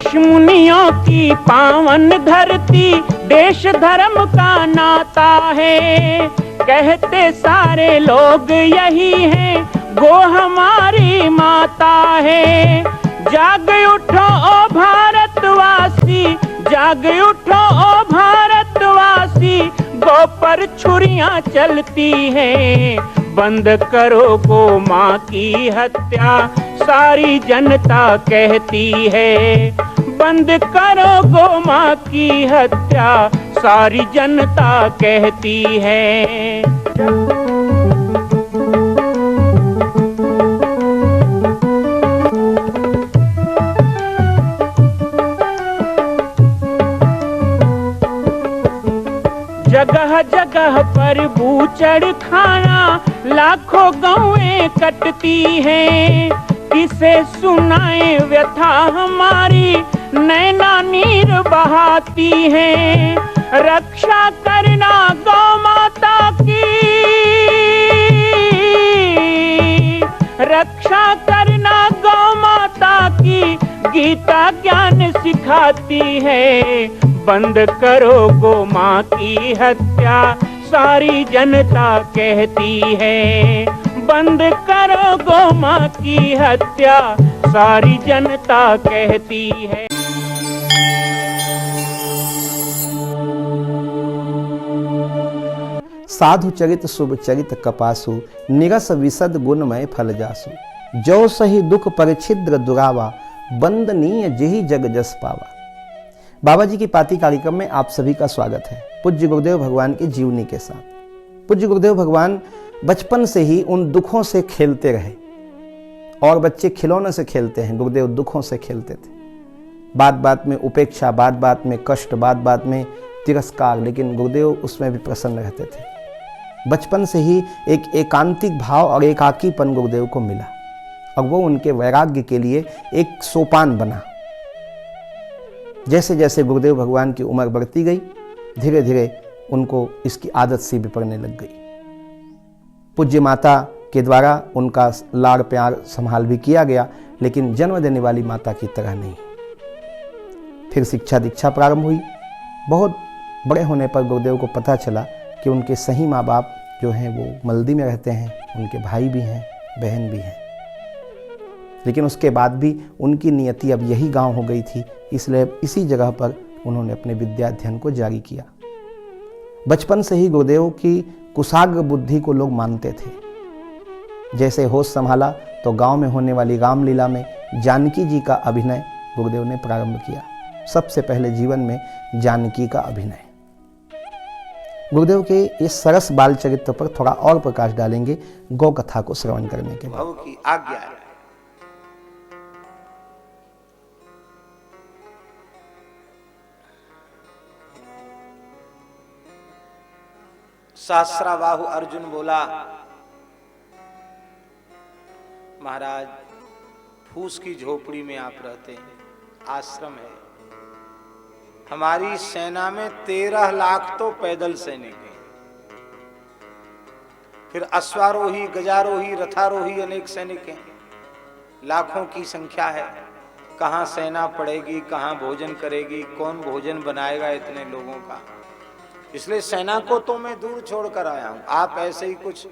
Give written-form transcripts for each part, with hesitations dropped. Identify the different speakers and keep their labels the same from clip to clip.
Speaker 1: ऋषि मुनियों की पावन धरती, देश धर्म का नाता है। कहते सारे लोग यही हैं, गो हमारी माता है। जाग उठो ओ भारतवासी, जाग उठो ओ भारतवासी, गौ पर छुरियां चलती हैं। बंद करो गो माँ की हत्या, सारी जनता कहती है। बंद करो गो माँ की हत्या, सारी जनता कहती है। जगह जगह पर बूचड़ खाना, लाखों गौएं कटती हैं। किसे सुनाए व्यथा हमारी, नैना नीर बहाती हैं। रक्षा करना गौ माता की, रक्षा करना गौ माता की, गीता ज्ञान सिखाती है। बंद करो गो माँ की हत्या, सारी जनता कहती है। बंद करो गो माँ की हत्या, सारी जनता कहती है।
Speaker 2: साधु चरित शुभ चरित कपासु, निरस विशद गुणमय फल जासु। जो सही दुख परिछिद्र दुरावा, बंदनीय जेहि जग जस पावा। बाबा जी की पाती कार्यक्रम में आप सभी का स्वागत है, पूज्य गुरुदेव भगवान की जीवनी के साथ। पूज्य गुरुदेव भगवान बचपन से ही उन दुखों से खेलते रहे, और बच्चे खिलौने से खेलते हैं, गुरुदेव दुखों से खेलते थे। बात बात में उपेक्षा, बात बात में कष्ट, बात बात में तिरस्कार, लेकिन गुरुदेव उसमें भी प्रसन्न रहते थे। बचपन से ही एक एकांतिक भाव और एकाकीपन गुरुदेव को मिला, और वो उनके वैराग्य के लिए एक सोपान बना। जैसे जैसे गुरुदेव भगवान की उम्र बढ़ती गई, धीरे धीरे उनको इसकी आदत सी भी पड़ने लग गई। पूज्य माता के द्वारा उनका लाड़ प्यार संभाल भी किया गया, लेकिन जन्म देने वाली माता की तरह नहीं। फिर शिक्षा दीक्षा प्रारंभ हुई। बहुत बड़े होने पर गुरुदेव को पता चला कि उनके सही माँ बाप जो हैं वो मल्दी में रहते हैं, उनके भाई भी हैं, बहन भी हैं। लेकिन उसके बाद भी उनकी नियति अब यही गांव हो गई थी, इसलिए इसी जगह पर उन्होंने अपने विद्या अध्ययन को जारी किया। बचपन से ही गुरुदेव की कुशाग्र बुद्धि को लोग मानते थे। जैसे होश संभाला तो गांव में होने वाली रामलीला में जानकी जी का अभिनय गुरुदेव ने प्रारंभ किया। सबसे पहले जीवन में जानकी का अभिनय। गुरुदेव के इस सरस बाल चरित्र पर थोड़ा और प्रकाश डालेंगे गौ कथा को श्रवण करने के बाद।
Speaker 3: की आज्ञा है। सहस्राबाहु अर्जुन बोला, महाराज फूस की झोपड़ी में आप रहते हैं, आश्रम है। हमारी सेना में 13 लाख तो पैदल सैनिक हैं, फिर अश्वारोही, गजारोही, रथारोही अनेक सैनिक हैं, लाखों की संख्या है। कहां सेना पड़ेगी, कहां भोजन करेगी, कौन भोजन बनाएगा इतने लोगों का। इसलिए सेना को तो मैं दूर छोड़कर आया हूं। आप ऐसे ही कुछ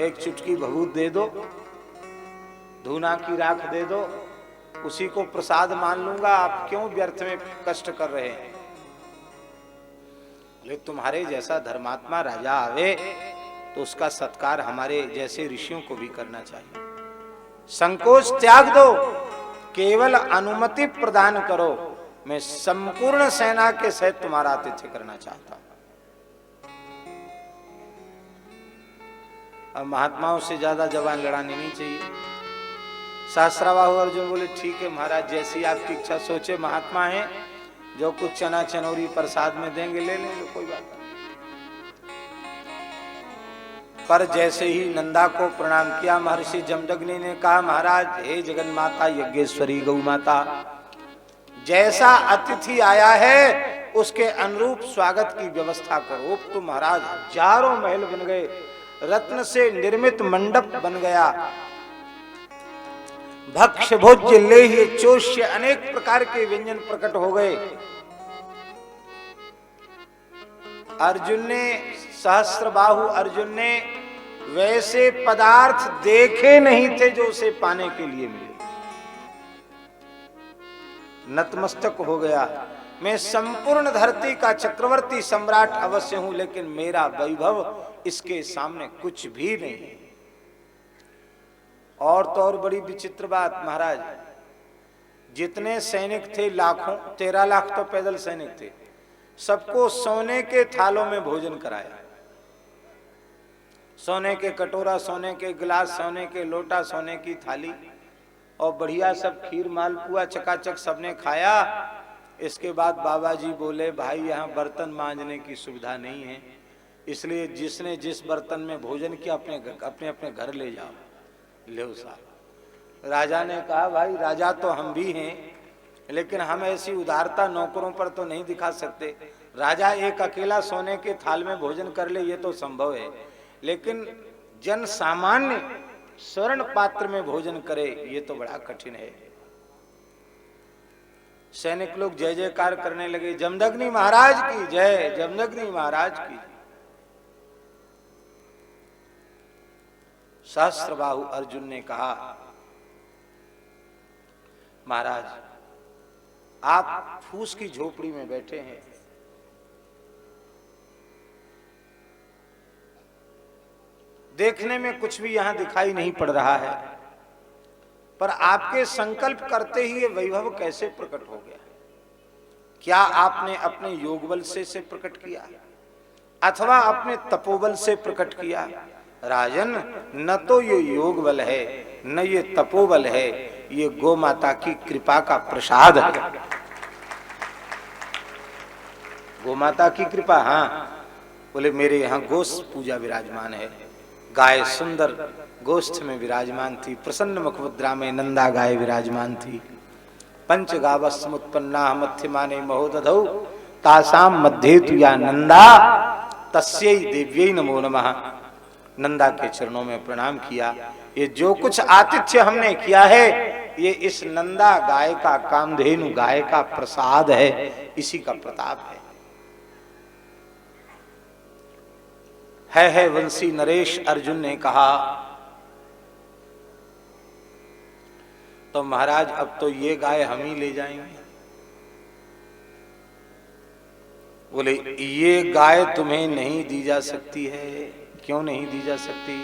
Speaker 3: एक चुटकी भभूत दे दो, धूना की राख दे दो, उसी को प्रसाद मान लूंगा। आप क्यों व्यर्थ में कष्ट कर रहे हैं? ले तुम्हारे जैसा धर्मात्मा राजा आवे तो उसका सत्कार हमारे जैसे ऋषियों को भी करना चाहिए। संकोच त्याग दो, केवल अनुमति प्रदान करो। मैं संपूर्ण सेना के सहित तुम्हारा आतिथ्य करना चाहता हूं। अब महात्माओं से ज्यादा जबान लड़ानी नहीं चाहिए। सहस्राबाहु अर्जुन बोले, ठीक है महाराज, जैसी आपकी इच्छा। सोचे महात्मा हैं, जो कुछ चना चनौरी प्रसाद में देंगे ले लेंगे, कोई बात नहीं। पर जैसे ही नंदा को प्रणाम किया, महर्षि जमदग्नि ने कहा, महाराज हे जगन माता यज्ञेश्वरी गौ माता, जैसा अतिथि आया है उसके अनुरूप स्वागत की व्यवस्था करो। तो महाराज हजारों महल बन गए, रत्न से निर्मित मंडप बन गया, भक्ष्य भोज्य लेह्य चोष्य अनेक प्रकार के व्यंजन प्रकट हो गए। अर्जुन ने, सहस्त्रबाहु अर्जुन ने वैसे पदार्थ देखे नहीं थे जो उसे पाने के लिए मिले। नतमस्तक हो गया, मैं संपूर्ण धरती का चक्रवर्ती सम्राट अवश्य हूं, लेकिन मेरा वैभव इसके सामने कुछ भी नहीं। और तो और बड़ी विचित्र बात महाराज, जितने सैनिक थे लाखों, 13 लाख तो पैदल सैनिक थे, सबको सोने के थालों में भोजन कराया। सोने के कटोरा, सोने के गिलास, सोने के लोटा, सोने की थाली, और बढ़िया सब खीर मालपुआ चकाचक सबने खाया। इसके बाद बाबा जी बोले, भाई यहाँ बर्तन मांजने की सुविधा नहीं है, इसलिए जिसने जिस बर्तन में भोजन किया अपने अपने घर ले जाओ। ले साहब। राजा ने कहा, भाई राजा तो हम भी हैं, लेकिन हम ऐसी उदारता नौकरों पर तो नहीं दिखा सकते। राजा एक अकेला सोने के थाल में भोजन कर ले ये तो संभव है, लेकिन जन सामान्य स्वर्ण पात्र में भोजन करे ये तो बड़ा कठिन है। सैनिक लोग जय जयकार करने लगे, जमदग्नि महाराज की जय, जमदग्नि महाराज की। सहस्त्रबाहु अर्जुन ने कहा, महाराज आप फूस की झोपड़ी में बैठे हैं, देखने में कुछ भी यहां दिखाई नहीं पड़ रहा है, पर आपके संकल्प करते ही ये वैभव कैसे प्रकट हो गया? क्या आपने अपने योग बल से प्रकट किया अथवा अपने तपोबल से प्रकट किया? राजन, न तो ये योग बल है न ये तपोबल है, ये गौ माता की कृपा का प्रसाद है। गौ माता की कृपा। हाँ, बोले मेरे यहाँ गोष्ठ पूजा विराजमान है, गाय सुंदर गोष्ठ में विराजमान थी, प्रसन्न मुखमुद्रा में नंदा गाय विराजमान थी। पंच गावस्मुत्पन्ना मध्यमाने महोदधौ तासाम मध्य तु या नंदा तस्यै देव्यै नमो नमः। नंदा के चरणों में प्रणाम किया। ये जो कुछ आतिथ्य हमने किया है ये इस नंदा गाय का, कामधेनु गाय का प्रसाद है, इसी का प्रताप है वंशी नरेश। अर्जुन ने कहा, तो महाराज अब तो ये गाय हम ही ले जाएंगे। बोले ये गाय तुम्हें नहीं दी जा सकती है। क्यों नहीं दी जा सकती?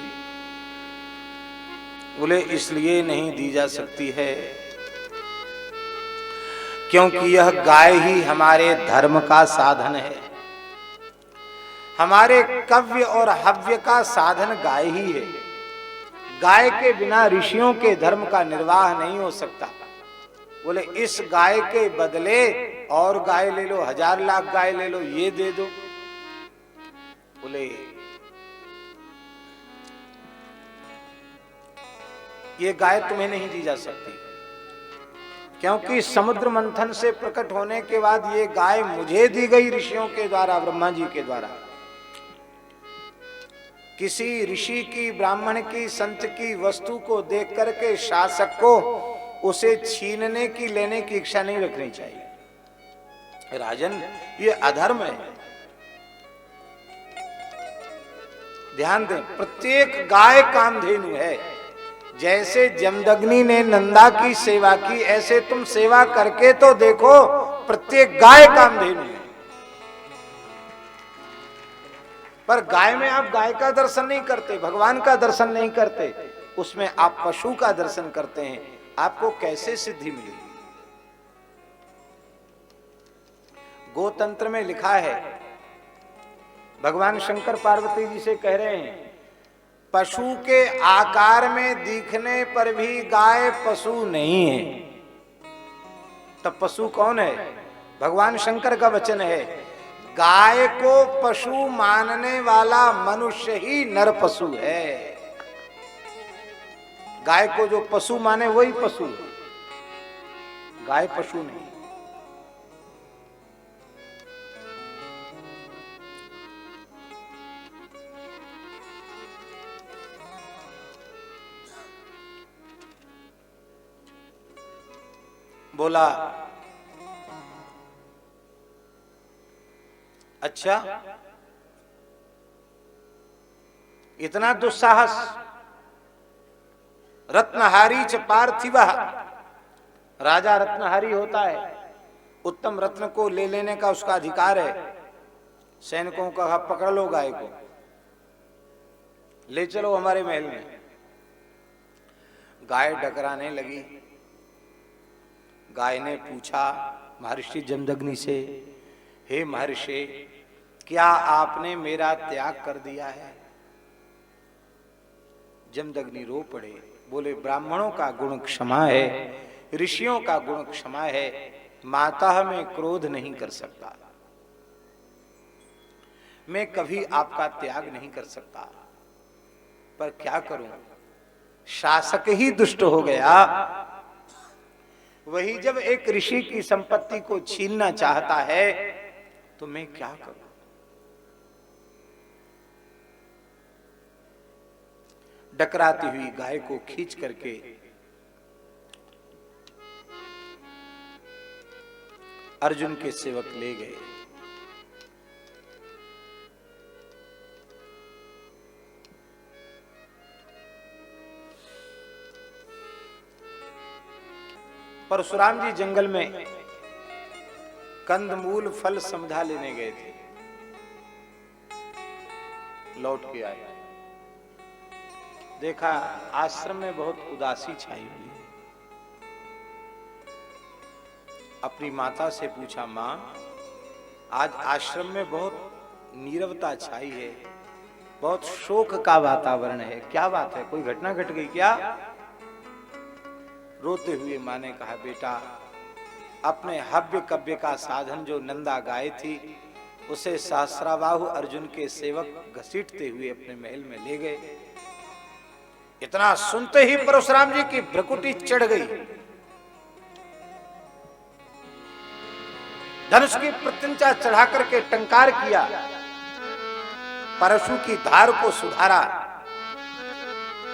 Speaker 3: बोले इसलिए नहीं दी जा सकती है क्योंकि यह गाय ही हमारे धर्म का साधन है, हमारे कव्य और हव्य का साधन गाय ही है। गाय के बिना ऋषियों के धर्म का निर्वाह नहीं हो सकता। बोले इस गाय के बदले और गाय ले लो, 1000 लाख गाय ले लो, ये दे दो। बोले ये गाय तुम्हें नहीं दी जा सकती क्योंकि समुद्र मंथन से प्रकट होने के बाद ये गाय मुझे दी गई ऋषियों के द्वारा, ब्रह्मा जी के द्वारा। किसी ऋषि की, ब्राह्मण की, संत की वस्तु को देख करके शासक को उसे छीनने की, लेने की इच्छा नहीं रखनी चाहिए। राजन, ये अधर्म है। ध्यान दें, प्रत्येक गाय कामधेनु है। जैसे जमदग्नि ने नंदा की सेवा की, ऐसे तुम सेवा करके तो देखो, प्रत्येक गाय कामधेनु है। पर गाय में आप गाय का दर्शन नहीं करते, भगवान का दर्शन नहीं करते, उसमें आप पशु का दर्शन करते हैं। आपको कैसे सिद्धि मिली? गोतंत्र में लिखा है, भगवान शंकर पार्वती जी से कह रहे हैं, पशु के आकार में दिखने पर भी गाय पशु नहीं है। तब पशु कौन है? भगवान शंकर का वचन है, गाय को पशु मानने वाला मनुष्य ही नर पशु है। गाय को जो पशु माने वही पशु है, गाय पशु नहीं। बोला, अच्छा इतना दुस्साहस, रत्नहारी च पार्थिवः, राजा रत्नहारी होता है, उत्तम रत्न को ले लेने का उसका अधिकार है। सैनिकों का कहा, पकड़ लो गाय को, ले चलो हमारे महल में। गाय डकराने लगी। गाय ने पूछा महर्षि जमदग्नि से, हे महर्षि, क्या आपने मेरा त्याग कर दिया है? जमदग्नि रो पड़े, बोले, ब्राह्मणों का गुण क्षमा है, ऋषियों का गुण क्षमा है, माता में क्रोध नहीं कर सकता, मैं कभी आपका त्याग नहीं कर सकता, पर क्या करूं, शासक ही दुष्ट हो गया। वही जब एक ऋषि की संपत्ति को छीनना चाहता है तो मैं क्या करूं? डकराती हुई गाय को खींच करके अर्जुन के सेवक ले गए। परशुराम जी जंगल में कंदमूल फल समझा लेने गए थे, लौट के आए, देखा आश्रम में बहुत उदासी छाई हुई है। अपनी माता से पूछा, मां आज आश्रम में बहुत नीरवता छाई है, बहुत शोक का वातावरण है, क्या बात है, कोई घटना घट गई क्या? रोते हुए मां ने कहा, बेटा अपने हव्य कव्य का साधन जो नंदा गाय थी उसे सहस्राबाहु अर्जुन के सेवक घसीटते हुए अपने महल में ले गए। इतना सुनते ही परशुराम जी की भ्रकुटी चढ़ गई। धनुष की प्रत्यंचा चढ़ा करके टंकार किया, परशु की धार को सुधारा,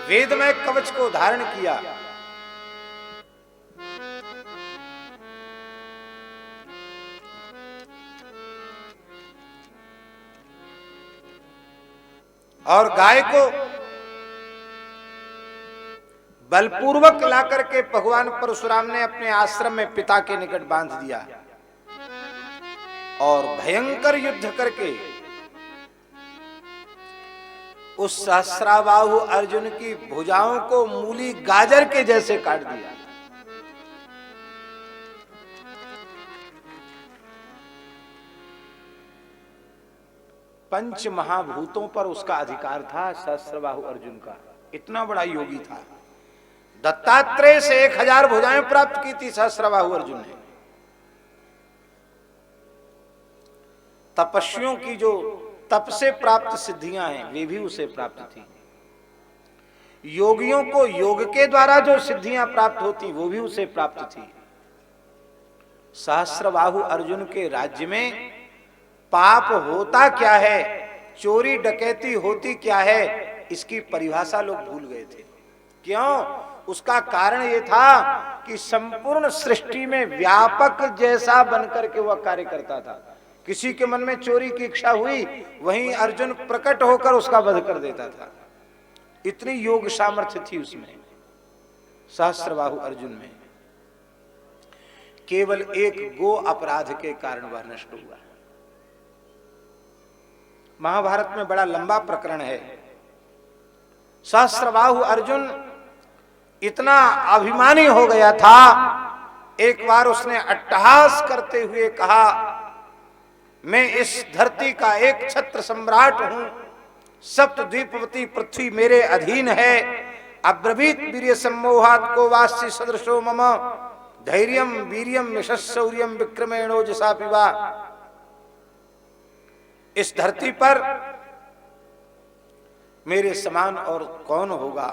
Speaker 3: वेदमय कवच को धारण किया, और गाय को बलपूर्वक लाकर के भगवान परशुराम ने अपने आश्रम में पिता के निकट बांध दिया और भयंकर युद्ध करके उस सहस्राबाहु अर्जुन की भुजाओं को मूली गाजर के जैसे काट दिया। पंच महाभूतों पर उसका अधिकार था सहस्रबाहु अर्जुन का, इतना बड़ा योगी था। दत्तात्रेय से 1000 भुजाएं प्राप्त की थी सहस्रबाहु अर्जुन ने। तपस्वियों की जो तप से प्राप्त सिद्धियां हैं वे भी उसे प्राप्त थी। योगियों को योग के द्वारा जो सिद्धियां प्राप्त होती वो भी उसे प्राप्त थी। सहस्रबाहु अर्जुन के राज्य में पाप होता क्या है, चोरी डकैती होती क्या है, इसकी परिभाषा लोग भूल गए थे। क्यों? उसका कारण यह था कि संपूर्ण सृष्टि में व्यापक जैसा बनकर के वह कार्य करता था। किसी के मन में चोरी की इच्छा हुई, वहीं अर्जुन प्रकट होकर उसका वध कर देता था। इतनी योग सामर्थ्य थी उसमें, सहस्रबाहु अर्जुन में। केवल एक गो अपराध के कारण वह नष्ट हुआ। महाभारत में बड़ा लंबा प्रकरण है। सहस्रबाहु अर्जुन इतना अभिमानी हो गया था, एक बार उसने अट्टहास करते हुए कहा, मैं इस धरती का एक छत्र सम्राट हूं, सप्तद्वीपवती पृथ्वी मेरे अधीन है। अब्रवीत वीर्य सम्मोहात् को वास्य सदृशो मम धैर्यम वीर्यम यशस्सौर्यम विक्रमेणोजसा पिबा। इस धरती पर मेरे समान और कौन होगा?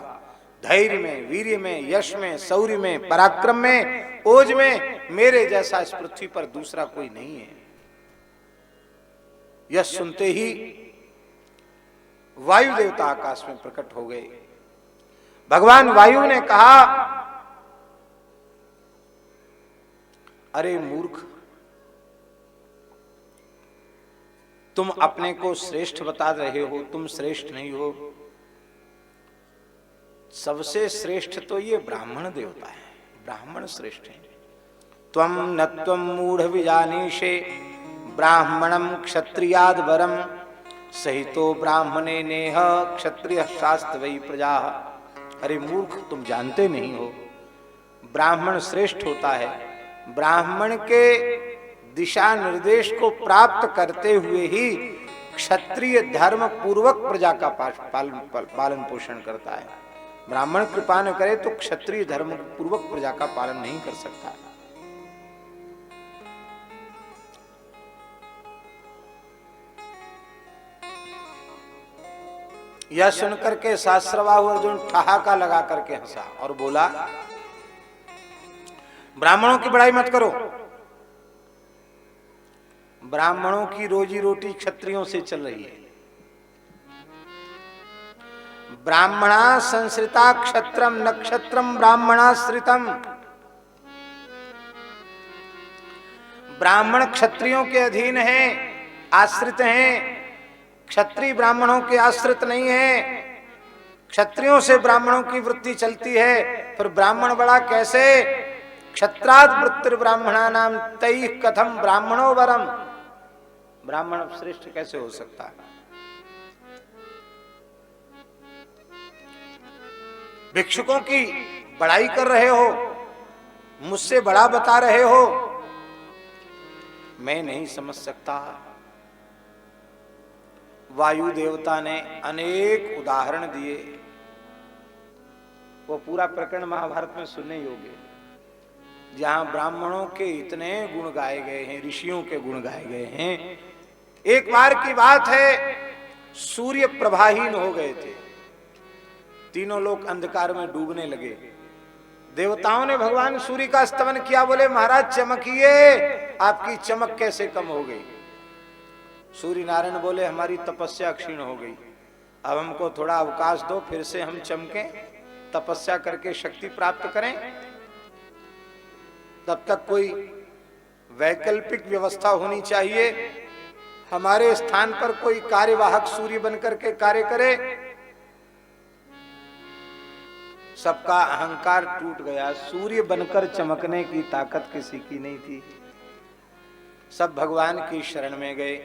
Speaker 3: धैर्य में, वीर्य में, यश में, शौर्य में, पराक्रम में, ओज में मेरे जैसा इस पृथ्वी पर दूसरा कोई नहीं है। यह सुनते ही वायु देवता आकाश में प्रकट हो गए। भगवान वायु ने कहा, अरे मूर्ख, तुम अपने को श्रेष्ठ बता रहे हो, तुम श्रेष्ठ नहीं हो। सबसे श्रेष्ठ तो ये ब्राह्मण देवता है, ब्राह्मण श्रेष्ठ है। त्वम न त्वम मूढ़ विजानीषे ब्राह्मणम क्षत्रियाद वरम सहितो ब्राह्मणे नेह क्षत्रिय शास्त्र वही प्रजा। अरे मूर्ख, तुम जानते नहीं हो, ब्राह्मण श्रेष्ठ होता है। ब्राह्मण के दिशा निर्देश को प्राप्त करते हुए ही क्षत्रिय धर्म पूर्वक प्रजा का पालन पोषण करता है। ब्राह्मण कृपा न करे तो क्षत्रिय धर्म पूर्वक प्रजा का पालन नहीं कर सकता। यह सुनकर के सहस्रबाहु अर्जुन ठहाका लगा करके हंसा और बोला, ब्राह्मणों की बड़ाई मत करो। ब्राह्मणों की रोजी रोटी क्षत्रियों से चल रही है। ब्राह्मणा संसृता क्षत्रम नक्षत्रम ब्राह्मणाश्रितम। ब्राह्मण क्षत्रियों के अधीन हैं, आश्रित हैं। क्षत्रिय ब्राह्मणों के आश्रित नहीं है। क्षत्रियों से ब्राह्मणों की वृत्ति चलती है। फिर ब्राह्मण बड़ा कैसे? क्षत्राद वृत्तिर ब्राह्मणा नाम तई कथम ब्राह्मणो वरम। ब्राह्मण श्रेष्ठ कैसे हो सकता है? भिक्षुकों की बड़ाई कर रहे हो, मुझसे बड़ा बता रहे हो, मैं नहीं समझ सकता। वायु देवता ने अनेक उदाहरण दिए, वो पूरा प्रकरण महाभारत में सुनने योग्य है, जहां ब्राह्मणों के इतने गुण गाए गए हैं, ऋषियों के गुण गाए गए हैं। एक बार की बात है, सूर्य प्रभाहीन हो गए थे, तीनों लोग अंधकार में डूबने लगे। देवताओं ने भगवान सूर्य का स्तवन किया, बोले महाराज चमकिए, आपकी चमक कैसे कम हो गई? सूर्य नारायण बोले हमारी तपस्या क्षीण हो गई, अब हमको थोड़ा अवकाश दो, फिर से हम चमकें, तपस्या करके शक्ति प्राप्त करें। तब तक कोई वैकल्पिक व्यवस्था होनी चाहिए, हमारे स्थान पर कोई कार्यवाहक सूर्य बनकर के कार्य करे। सबका अहंकार टूट गया, सूर्य बनकर चमकने की ताकत किसी की नहीं थी। सब भगवान की शरण में गए।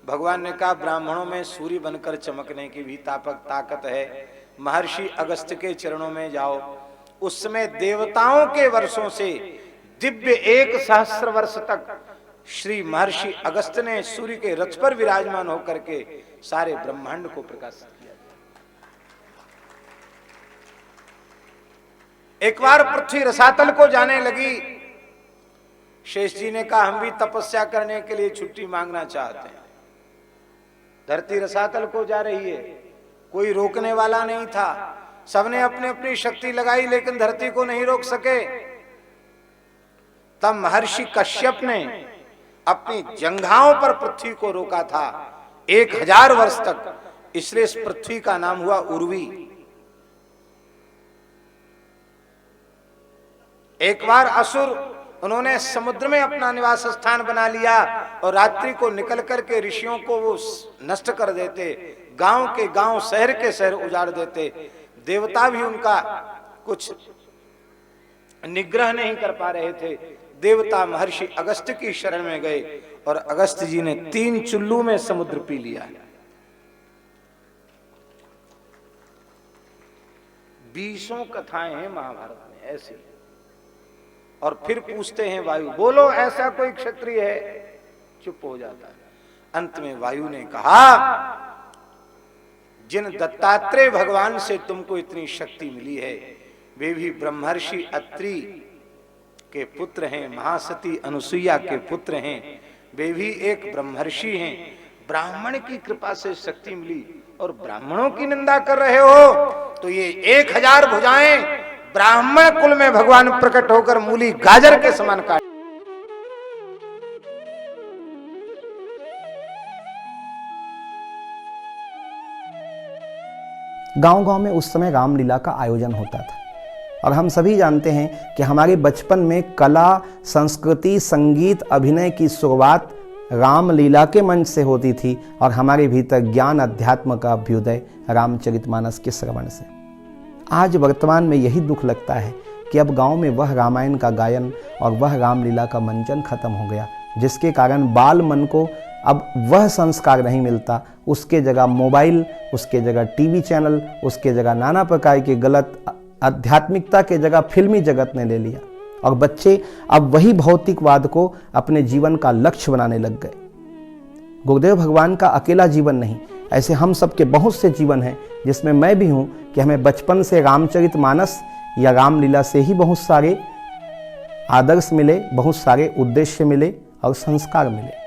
Speaker 3: भगवान ने कहा ब्राह्मणों में सूर्य बनकर चमकने की भी ताकत है, महर्षि अगस्त्य के चरणों में जाओ। उस समय देवताओं के वर्षों से दिव्य 1000 वर्ष तक श्री महर्षि अगस्त्य ने सूर्य के रथ पर विराजमान होकर के सारे ब्रह्मांड को प्रकाशित किया। एक बार पृथ्वी रसातल को जाने लगी। शेष जी ने कहा हम भी तपस्या करने के लिए छुट्टी मांगना चाहते हैं। धरती रसातल को जा रही है, कोई रोकने वाला नहीं था। सबने अपनी अपनी शक्ति लगाई, लेकिन धरती को नहीं रोक सके। तब महर्षि कश्यप ने अपनी जंघाओं पर पृथ्वी को रोका था 1000 वर्ष तक, इसलिए इस पृथ्वी का नाम हुआ उर्वी। एक बार असुर, उन्होंने समुद्र में अपना निवास स्थान बना लिया और रात्रि को निकल करके ऋषियों को वो नष्ट कर देते, गांव के गांव, शहर के शहर उजाड़ देते। देवता भी उनका कुछ निग्रह नहीं कर पा रहे थे। देवता महर्षि अगस्त्य की शरण में गए और अगस्त्य जी ने 3 चुल्लू में समुद्र पी लिया। 20 कथाएं हैं महाभारत में ऐसी। और फिर पूछते हैं वायु, बोलो ऐसा कोई क्षत्रिय है? चुप हो जाता है। अंत में वायु ने कहा, जिन दत्तात्रेय भगवान से तुमको इतनी शक्ति मिली है, वे भी ब्रह्मर्षि अत्रि के पुत्र हैं, महासती अनुसुईया के पुत्र हैं, वे भी एक ब्रह्मर्षि हैं। ब्राह्मण की कृपा से शक्ति मिली और ब्राह्मणों की निंदा कर रहे हो? तो ये 1000 भुजाएं ब्राह्मण कुल में भगवान प्रकट होकर मूली गाजर के समान काट।
Speaker 2: गांव-गांव में उस समय रामलीला का आयोजन होता था। और हम सभी जानते हैं कि हमारे बचपन में कला, संस्कृति, संगीत, अभिनय की शुरुआत रामलीला के मंच से होती थी और हमारे भीतर ज्ञान अध्यात्म का अभ्युदय रामचरितमानस के श्रवण से। आज वर्तमान में यही दुख लगता है कि अब गांव में वह रामायण का गायन और वह रामलीला का मंचन खत्म हो गया, जिसके कारण बाल मन को अब वह संस्कार नहीं मिलता। उसके जगह मोबाइल, उसके जगह टीवी चैनल, उसके जगह नाना प्रकार के गलत आध्यात्मिकता के जगह फिल्मी जगत ने ले लिया और बच्चे अब वही भौतिकवाद को अपने जीवन का लक्ष्य बनाने लग गए। गुरुदेव भगवान का अकेला जीवन नहीं, ऐसे हम सब के बहुत से जीवन हैं, जिसमें मैं भी हूँ कि हमें बचपन से रामचरितमानस या रामलीला से ही बहुत सारे आदर्श मिले, बहुत सारे उद्देश्य मिले और संस्कार मिले।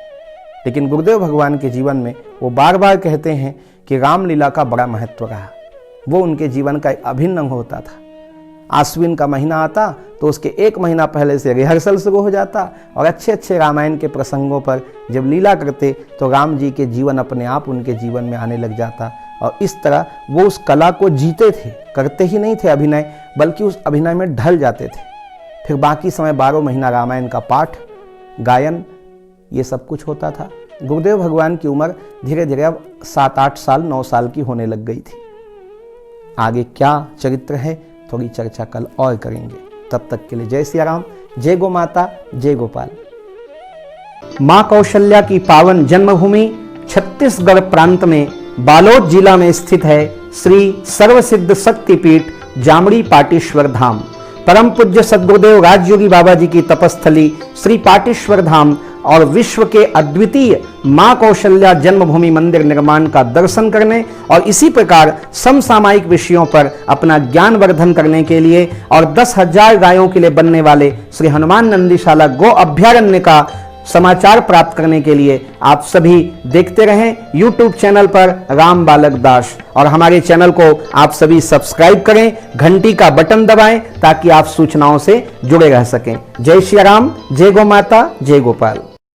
Speaker 2: लेकिन गुरुदेव भगवान के जीवन में वो बार बार कहते हैं कि रामलीला का बड़ा महत्व रहा। वो उनके जीवन का एक अभिन्न अंग होता था। आश्विन का महीना आता तो उसके 1 महीना पहले से रिहर्सल शुरू हो जाता और अच्छे अच्छे रामायण के प्रसंगों पर जब लीला करते तो राम जी के जीवन अपने आप उनके जीवन में आने लग जाता और इस तरह वो उस कला को जीते थे, करते ही नहीं थे अभिनय, बल्कि उस अभिनय में ढल जाते थे। फिर बाकी समय 12 महीना रामायण का पाठ, गायन, ये सब कुछ होता था। गुरुदेव भगवान की उम्र धीरे धीरे अब 7-8 साल 9 साल की होने लग गई थी। आगे क्या चरित्र है थोड़ी चर्चा कल और करेंगे। तब तक के लिए जय सिया राम, जय गो माता, जय गोपाल। मां कौशल्या की पावन जन्मभूमि छत्तीसगढ़ प्रांत में बालोद जिला में स्थित है श्री सर्वसिद्ध शक्तिपीठ जामड़ी पाटेश्वर धाम। परम पूज्य सद्गुरुदेव राजयोगी बाबा जी की तपस्थली श्री पाटेश्वर धाम और विश्व के अद्वितीय मां कौशल्या जन्मभूमि मंदिर निर्माण का दर्शन करने और इसी प्रकार समसामयिक विषयों पर अपना ज्ञान वर्धन करने के लिए और 10,000 गायों के लिए बनने वाले श्री हनुमान नंदीशाला गो अभ्यारण्य का समाचार प्राप्त करने के लिए आप सभी देखते रहें YouTube चैनल पर राम बालक दास, और हमारे चैनल को आप सभी सब्सक्राइब करें, घंटी का बटन दबाएं ताकि आप सूचनाओं से जुड़े रह सकें। जय श्री राम, जय गो माता, जय गोपाल।